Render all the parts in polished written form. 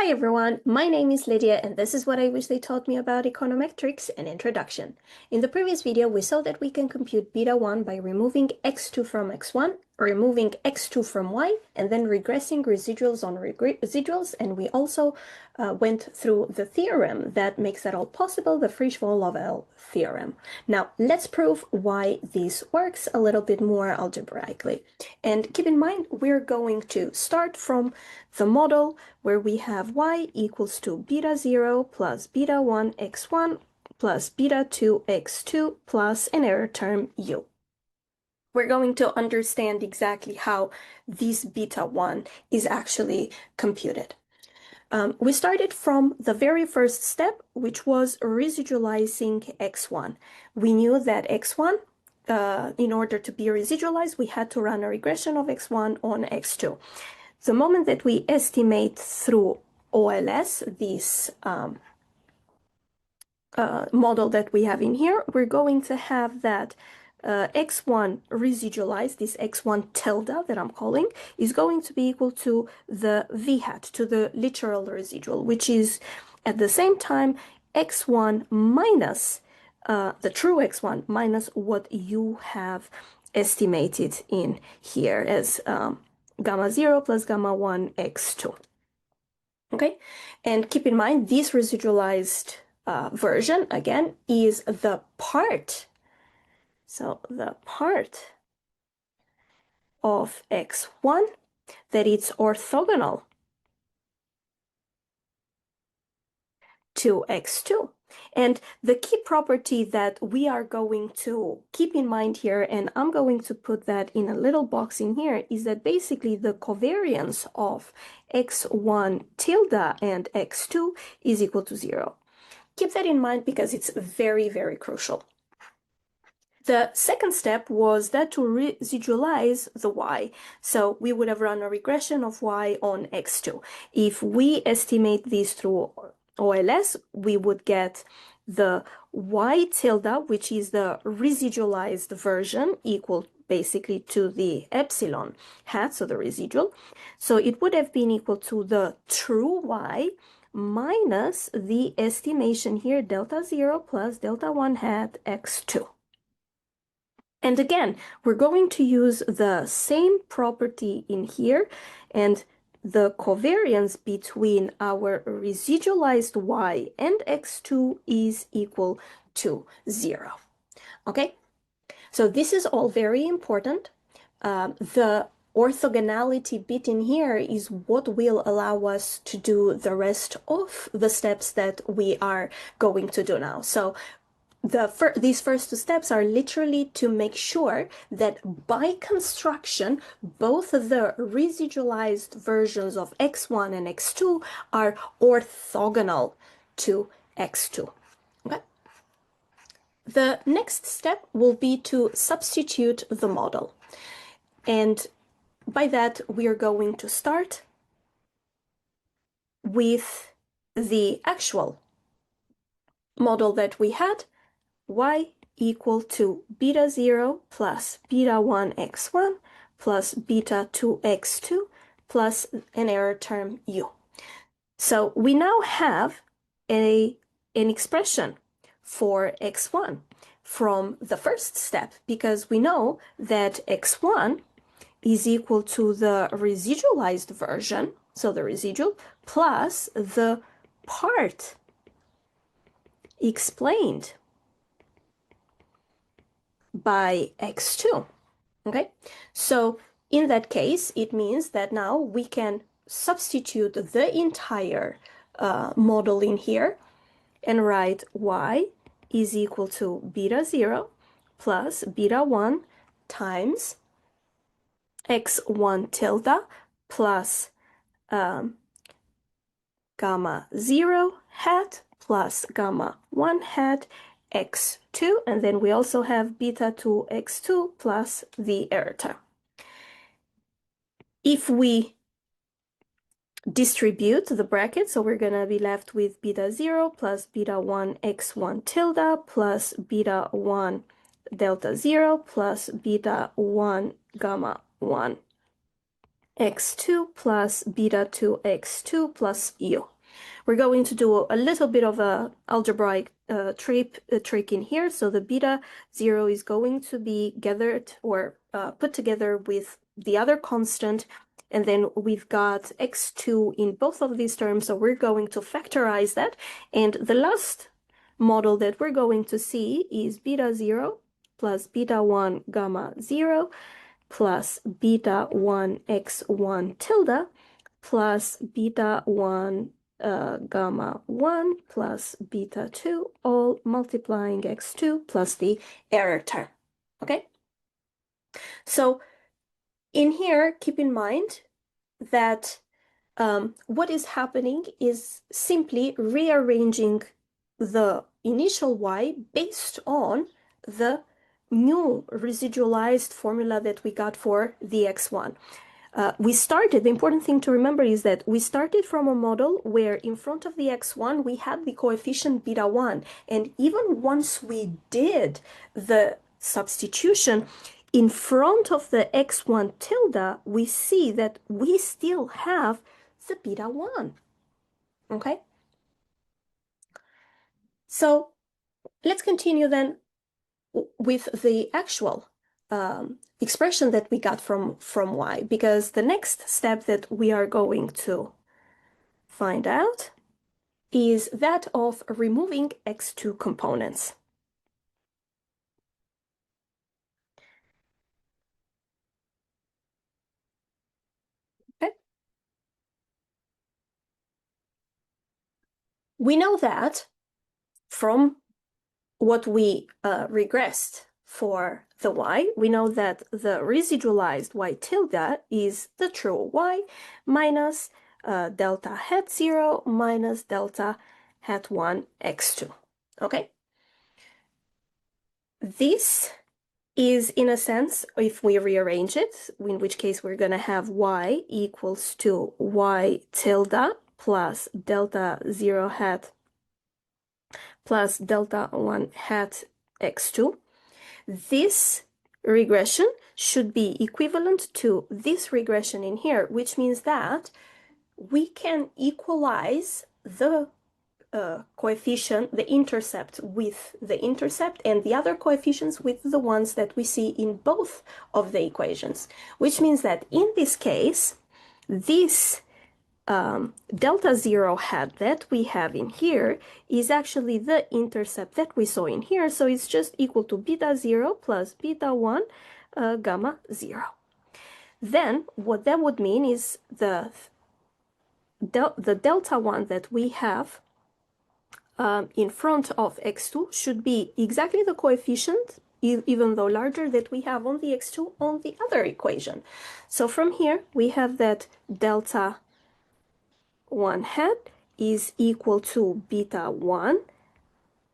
Hi everyone, my name is Lydia and this is what I wish they taught me about econometrics and introduction. In the previous video, we saw that we can compute beta 1 by removing x2 from x1, removing x2 from y, and then regressing residuals on residuals, and we also went through the theorem that makes that all possible, the Frisch Waugh Lovell theorem. Now, let's prove why this works a little bit more algebraically. And keep in mind, we're going to start from the model where we have y equals to beta 0 plus beta 1 x1 plus beta 2 x2 plus an error term u. We're going to understand exactly how this beta 1 is actually computed. We started from the very first step, which was residualizing x1. We knew that x1, in order to be residualized, we had to run a regression of x1 on x2. The moment that we estimate through OLS, this model that we have in here, we're going to have that x1 residualized, this x1 tilde that I'm calling, is going to be equal to the v hat, to the literal residual, which is at the same time x1 minus the true x1 minus what you have estimated in here as gamma 0 plus gamma 1 x2. Okay, and keep in mind this residualized version again is the part. So the part of x1 that it's orthogonal to x2. And the key property that we are going to keep in mind here, and I'm going to put that in a little box in here, is that basically the covariance of x1 tilde and x2 is equal to 0. Keep that in mind because it's very, very crucial. The second step was that to residualize the y. So we would have run a regression of y on x2. If we estimate this through OLS, we would get the y tilde, which is the residualized version, equal basically to the epsilon hat, so the residual. So it would have been equal to the true y minus the estimation here, delta 0 plus delta 1 hat x2. And again, we're going to use the same property in here, and the covariance between our residualized y and x2 is equal to 0. Okay, so this is all very important. The orthogonality bit in here is what will allow us to do the rest of the steps that we are going to do now. So these first two steps are literally to make sure that by construction, both the residualized versions of x1 and x2 are orthogonal to x2. Okay. The next step will be to substitute the model. And by that, we are going to start with the actual model that we had, y equal to beta 0 plus beta 1 x1 plus beta 2 x2 plus an error term u. So we now have an expression for x1 from the first step, because we know that x1 is equal to the residualized version, so the residual, plus the part explained by x2. Okay, so in that case, it means that now we can substitute the entire model in here and write y is equal to beta 0 plus beta 1 times x1 tilde plus gamma 0 hat plus gamma 1 hat x2, and then we also have beta 2 x2 plus the error term. If we distribute the bracket, so we're going to be left with beta 0 plus beta 1 x1 tilde plus beta 1 delta 0 plus beta 1 gamma 1 x2 plus beta 2 x2 plus u. We're going to do a little bit of a algebraic trick in here. So the beta 0 is going to be gathered or put together with the other constant. And then we've got x2 in both of these terms. So we're going to factorize that. And the last model that we're going to see is beta 0 plus beta 1 gamma 0 plus beta 1 x1 tilde plus beta 1 gamma 1 plus beta 2, all multiplying x2 plus the error term. Okay? So in here, keep in mind that what is happening is simply rearranging the initial y based on the new residualized formula that we got for the x1. The important thing to remember is that we started from a model where in front of the x1 we had the coefficient beta 1, and even once we did the substitution in front of the x1 tilde, we see that we still have the beta 1, okay? So let's continue then with the actual expression that we got from y, because the next step that we are going to find out is that of removing x2 components. Okay. We know that from what we regressed for the y, we know that the residualized y tilde is the true y minus delta hat 0 minus delta hat 1 x2. Okay? This is, in a sense, if we rearrange it, in which case we're going to have y equals to y tilde plus delta 0 hat plus delta 1 hat x2. This regression should be equivalent to this regression in here, which means that we can equalize the coefficient, the intercept with the intercept, and the other coefficients with the ones that we see in both of the equations, which means that in this case, this delta 0 hat that we have in here is actually the intercept that we saw in here, so it's just equal to beta 0 plus beta 1 gamma 0. Then what that would mean is the delta 1 that we have in front of x2 should be exactly the coefficient, even though larger, that we have on the x2 on the other equation. So from here, we have that delta 1 hat is equal to beta 1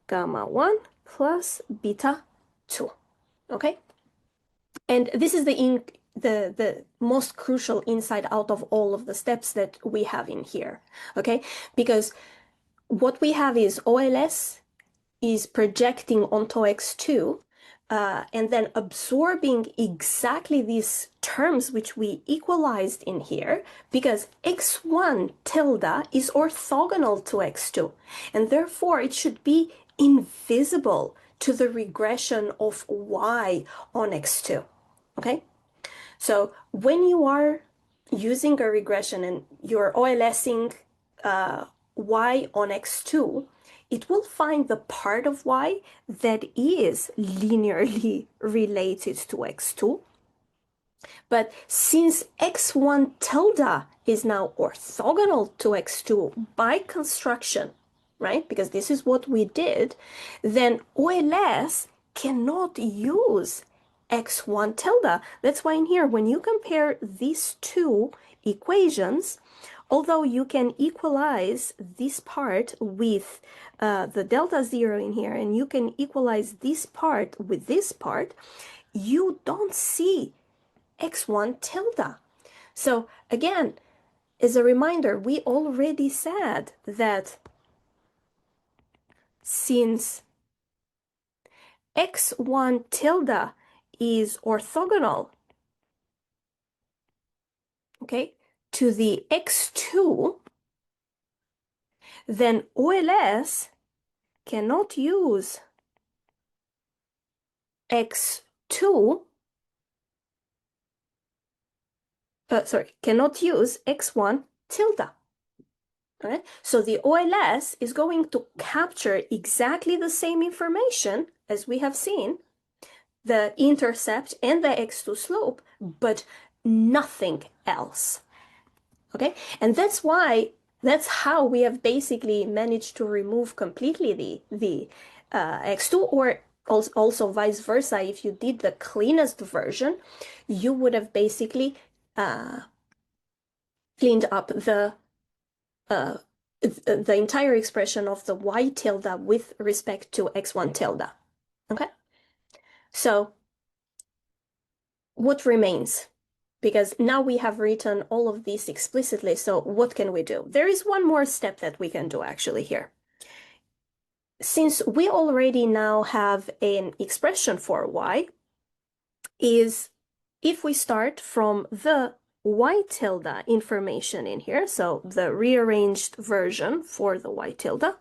gamma 1 plus beta 2. Okay? And this is the most crucial insight out of all of the steps that we have in here. Okay? Because what we have is OLS is projecting onto x2 and then absorbing exactly these terms which we equalized in here, because x1 tilde is orthogonal to x2, and therefore it should be invisible to the regression of y on x2. Okay? So when you are using a regression and you're OLSing y on x2, it will find the part of y that is linearly related to x2. But since x1 tilde is now orthogonal to x2 by construction, right? Because this is what we did, then OLS cannot use x1 tilde. That's why in here, when you compare these two equations, although you can equalize this part with the delta 0 in here, and you can equalize this part with this part, you don't see x1 tilde. So again, as a reminder, we already said that since x1 tilde is orthogonal, okay, to the x2, then OLS cannot use x2, cannot use x1 tilde. Right? So the OLS is going to capture exactly the same information as we have seen, the intercept and the x2 slope, but nothing else. Okay, and that's how we have basically managed to remove completely the x2, or also vice versa. If you did the cleanest version, you would have basically cleaned up the entire expression of the y tilde with respect to x1 tilde. Okay, so what remains? Because now we have written all of this explicitly, so what can we do? There is one more step that we can do actually here. Since we already now have an expression for y, is if we start from the y tilde information in here, so the rearranged version for the y tilde,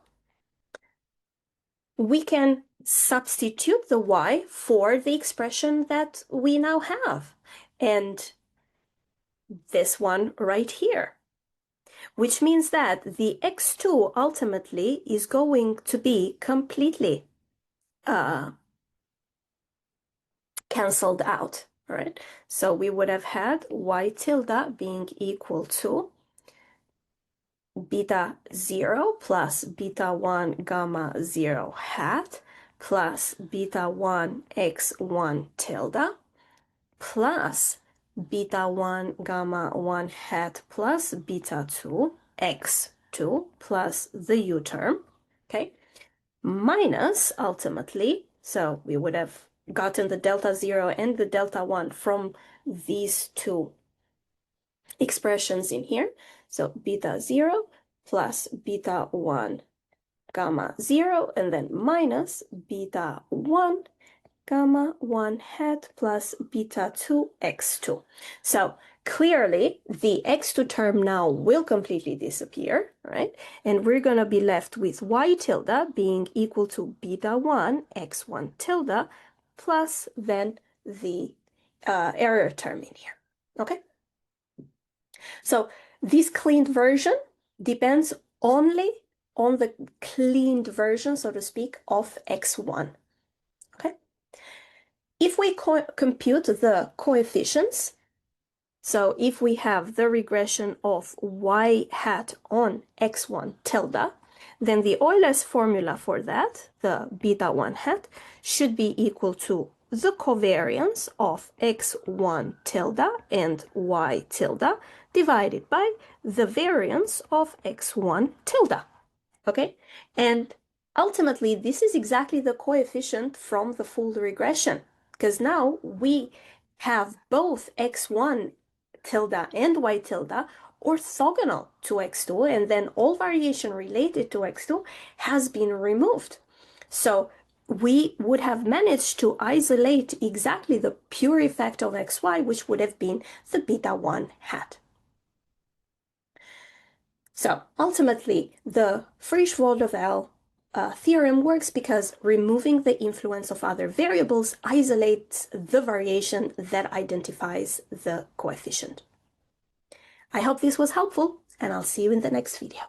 we can substitute the y for the expression that we now have. And this one right here, which means that the x2 ultimately is going to be completely canceled out, all right? So we would have had y tilde being equal to beta 0 plus beta 1 gamma 0 hat plus beta 1 x1 tilde plus beta 1 gamma 1 hat plus beta 2 x2 plus the u term, okay, minus ultimately, so we would have gotten the delta 0 and the delta 1 from these two expressions in here. So beta 0 plus beta 1 gamma 0, and then minus beta 1 gamma 1 hat plus beta 2 x2. So clearly the x2 term now will completely disappear, right? And we're going to be left with y tilde being equal to beta 1 x1 tilde plus then the error term in here, okay? So this cleaned version depends only on the cleaned version, so to speak, of x1, okay? If we compute the coefficients, so if we have the regression of y hat on x1 tilde, then the Euler's formula for that, the beta 1 hat, should be equal to the covariance of x1 tilde and y tilde divided by the variance of x1 tilde, okay? And ultimately, this is exactly the coefficient from the full regression, because now we have both x1 tilde and y tilde orthogonal to x2, and then all variation related to x2 has been removed. So we would have managed to isolate exactly the pure effect of xy, which would have been the beta 1 hat. So ultimately, the Frisch Waugh Lovell theorem works because removing the influence of other variables isolates the variation that identifies the coefficient. I hope this was helpful, and I'll see you in the next video.